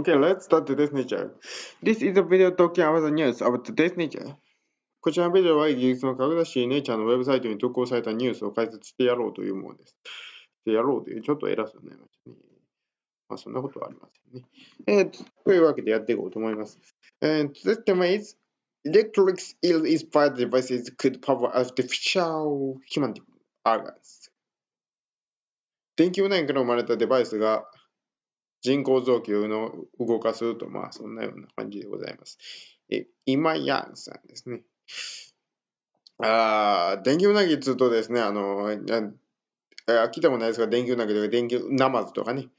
Okay, let's start today's nature. This is a video talking about the news of today's nature. こちらのビデオはイギリスの科学雑誌ネイチャーのウェブサイトに投稿されたニュースを解説してやろうというものです。してやろうという、ちょっと偉そうになりましたね。まあ、そんなことはありませんね。というわけでやっていこうと思います。This tema is electric ill-inspired devices could power artificial human organs. 電気ウナギから生まれたデバイスが人工臓器を動かすと、まあそんなような感じでございます。今ヤンさんですね。電気ウナギつうとですね、聞いたことないですが、電気ウナギとか電気ナマズとかね、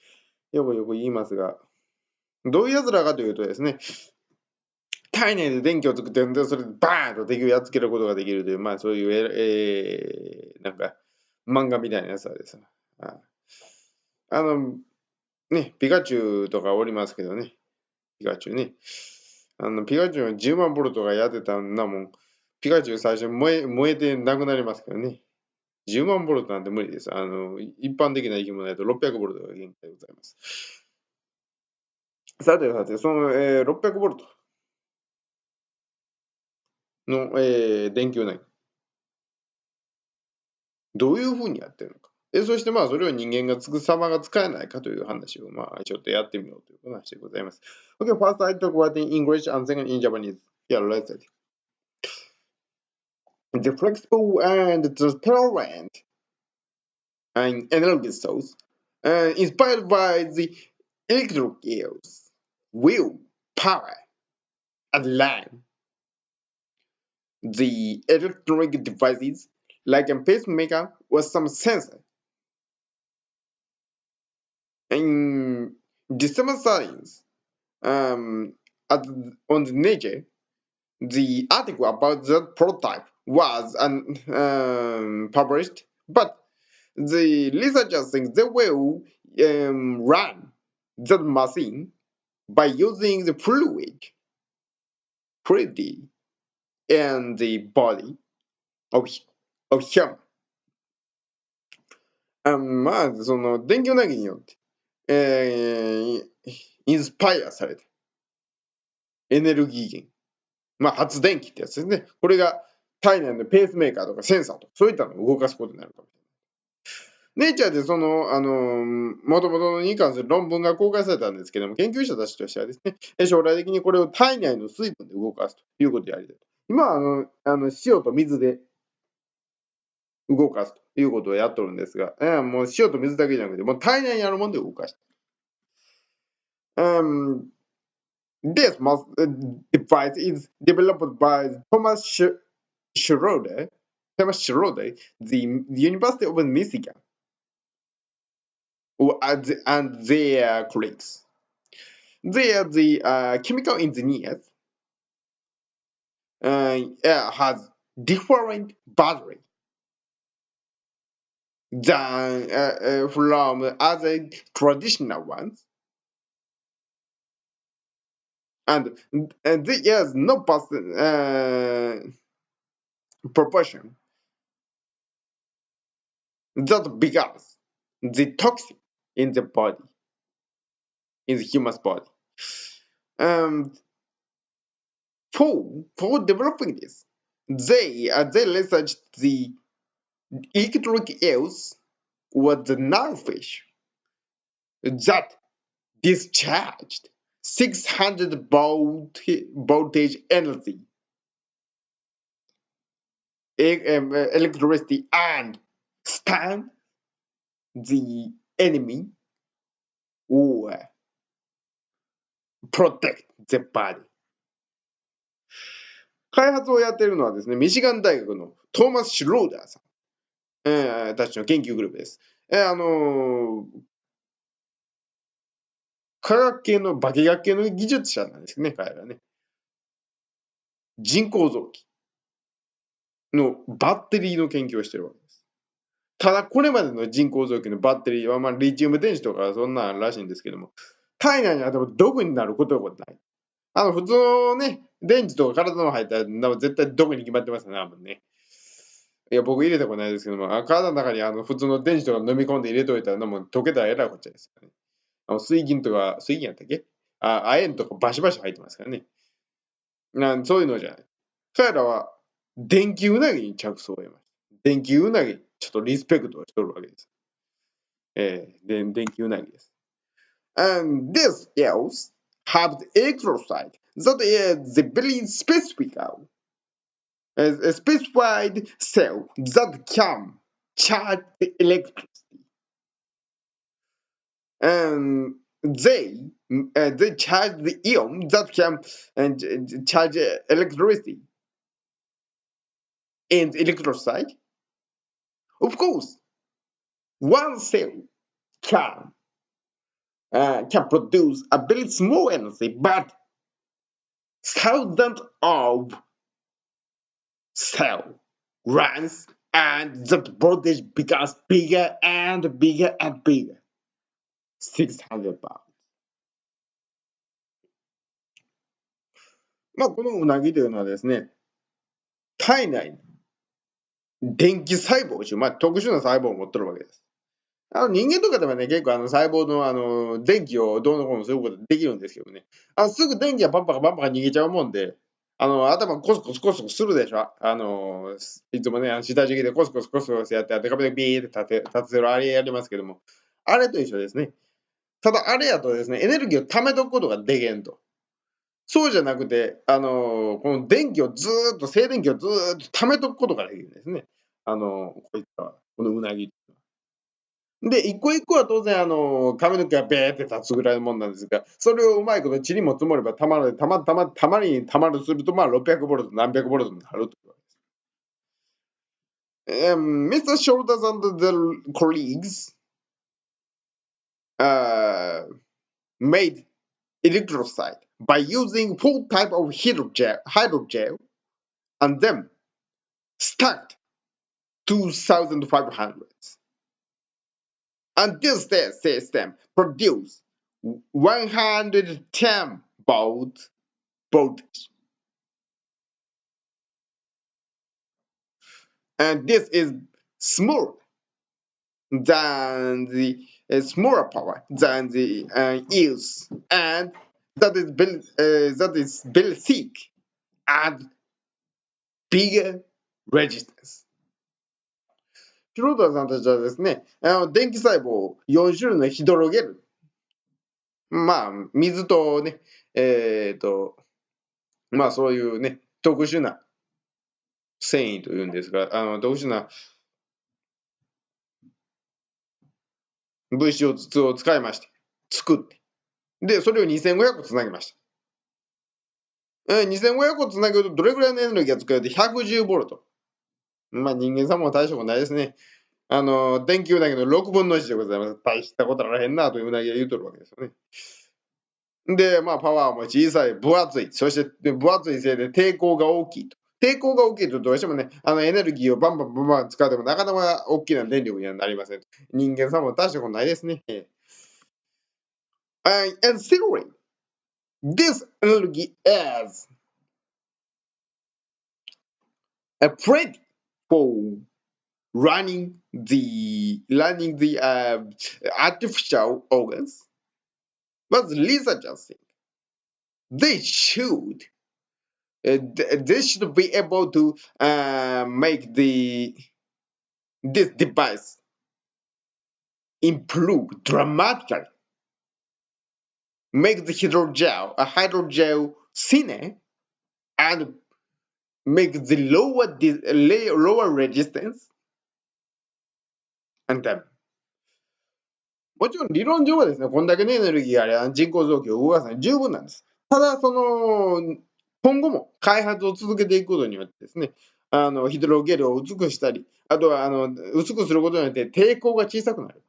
よく言いますが、どういうやつらかというとですね、体内で電気を作って、それでバーンと敵をやっつけることができるという、まあそういう、なんか漫画みたいなやつらです。ピカチュウとかおりますけどね。ピカチュウね。ピカチュウは10万ボルトがやってたんなもん。ピカチュウ最初燃えてなくなりますけどね。10万ボルトなんて無理です。一般的な生き物だと600ボルトが限界でございます。さて、その、600ボルトの、電球内。どういうふうにやってるのか。そしてまあそれを人間がつく様が使えないかという話をまあちょっとやってみようという話でございます。Okay, first I talk about in English and second in Japanese. Yeah, let's see. The flexible and transparent and energy source, inspired by the electric eels, will power and line. The electronic devices like a pacemaker or some sensor. In December 30th, on the Nature, the article about the prototype was published, but the researchers think they will run that machine by using the fluidity in the body of human. まあ、その電気ウナギによって、インスパイアされて、エネルギー源、まあ発電機ってやつですね。これが体内のペースメーカーとかセンサーとか、そういったのを動かすことになるかもしれない。ネイチャーでその、元々に関する論文が公開されたんですけども、研究者たちとしてはですね、将来的にこれを体内の水分で動かすということをやりたい。今は塩と水で動かすということをやっとるんですが、もう塩と水だけじゃなくて、もう体内にあるもので動かして。This device is developed by Thomas Schroeder, the University of Michigan, and their colleagues. They are the chemical engineers. Has different battery than from other traditional ones. And there is no proportion that becomes the toxin in the body, in the human's body. For developing this, they researched the electric eels or the nightfish that discharged 600 voltage energy, electricity, and stun the enemy or protect the body. 開発をやっているのはですね、ミシガン大学のトーマス・シュローダーさん、たちの研究グループです。化学系の化学系の技術者なんですね、彼らね。人工臓器のバッテリーの研究をしているわけです。ただ、これまでの人工臓器のバッテリーは、まあ、リチウム電子とかそんならしいんですけども、体内にあっても毒になることはない。普通のね、電池とか体の入ったら絶対毒に決まってますよね、多分ね。いや、僕入れたことないですけども、体の中に普通の電池とか飲み込んで入れといたら、もう溶けたらえらいこっちゃですよね。水銀やったっけ亜鉛とかバシバシ入ってますからね。そういうのじゃない。彼らは電気ウナギに着想を得ました。電気ウナギ、ちょっとリスペクトをしとるわけです。電気ウナギです。And these cells have the electrocyte that is the very specified cell that can charge the electricity. And they charge the ion that can charge electricity. And electrocyte, of course, one cell can produce a very small energy, but thousands of cell runs and the voltage becomes bigger and bigger and bigger. 600 pounds. このウナギというのはですね、体内に電気細胞という、特殊な細胞を持ってるわけです。人間とかではね、結構細胞の電気をどうのこうのすることできるんですけどね、すぐ電気がパンパカ逃げちゃうもんで、頭コスコスするでしょ。いつもね、下敷きでコスコスやって、デカでビーって立てるあれやりますけども、あれと一緒ですね。ただあれやとですね、エネルギーを貯めとくことができんと。そうじゃなくて、この電気を静電気をずーっと貯めとくことができるんですね。こういったこのウナギ。で、一個一個は当然、髪の毛がベーって立つぐらいのもんなんですが、それをうまいこと塵も積もればたまるすると、600ボルト、何百ボルトになるというわけです。Mr. Shoulders and the colleagues made electrolyte by using 4 types of hydrogel and then stacked 2,500. And this system produced 110 volt voltage. And this is smaller than the smaller power than the use, and that is very thick and bigger resistance. シュローダーさんたちはですね、電気細胞4種類のヒドロゲル。水とね、そういうね、特殊な繊維というんですが、特殊な物質を使いまして、作って。で、それを2500個つなぎました。2500個つなげるとどれぐらいのエネルギーが使うと110ボルト。人間さんも大したことないですね。電気ウナギの6分の1でございます。大したことあらへんなというウナギが言うとるわけですよね。で、パワーも小さい、分厚い。そして分厚いせいで抵抗が大きいと。抵抗が大きいとどうしてもね、エネルギーをバンバン使ってもなかなか大きな電力にはなりません。人間さんも大したことないですね。And theory, this energy is a pretty for running the artificial organs, but the researchers think they should be able to make this device improve dramatically, make the hydrogel thinner, and make the lower resistance. And then, もちろん理論上はですね、こんだけのエネルギーがあれば人工臓器を動かすのに十分なんです。ただ、今後も開発を続けていくことによってですね、ヒドロゲルを薄くしたり、あとは薄くすることによって抵抗が小さくなる。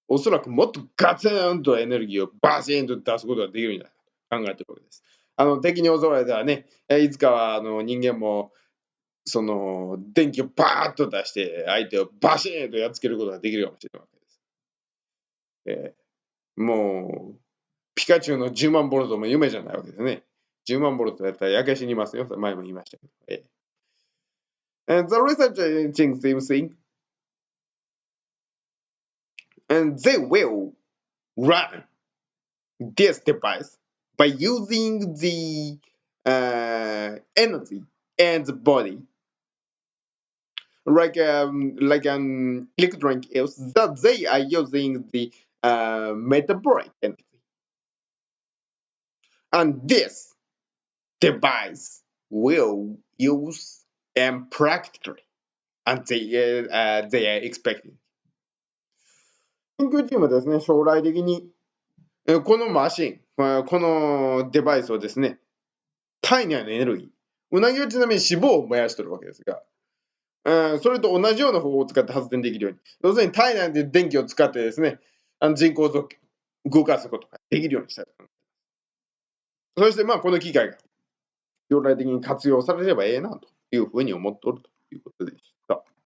おそらくもっとガツンとエネルギーをバシーンと出すことができるんじゃないかと考えているわけです。敵に襲われたらね、いつかは人間も電気をバーッと出して相手をバシーンとやっつけることができるかもしれないわけです。もうピカチュウの10万ボルトも夢じゃないわけですね。10万ボルトやったら焼け死にますよ。前も言いましたけど。And the researchers think, and they will run this device by using the energy and the body like an electronic else that they are using the metabolic energy. And this device will use and practically and they are expecting. 研究チームはですね、将来的にこのマシン、このデバイスをですね、体内のエネルギー、うなぎはちなみに脂肪を燃やしてるわけですが、それと同じような方法を使って発電できるように、要するに体内で電気を使ってですね、人工を動かすことができるようにしたいと思います。そしてまあこの機械が将来的に活用されればええなというふうに思っておるということでした。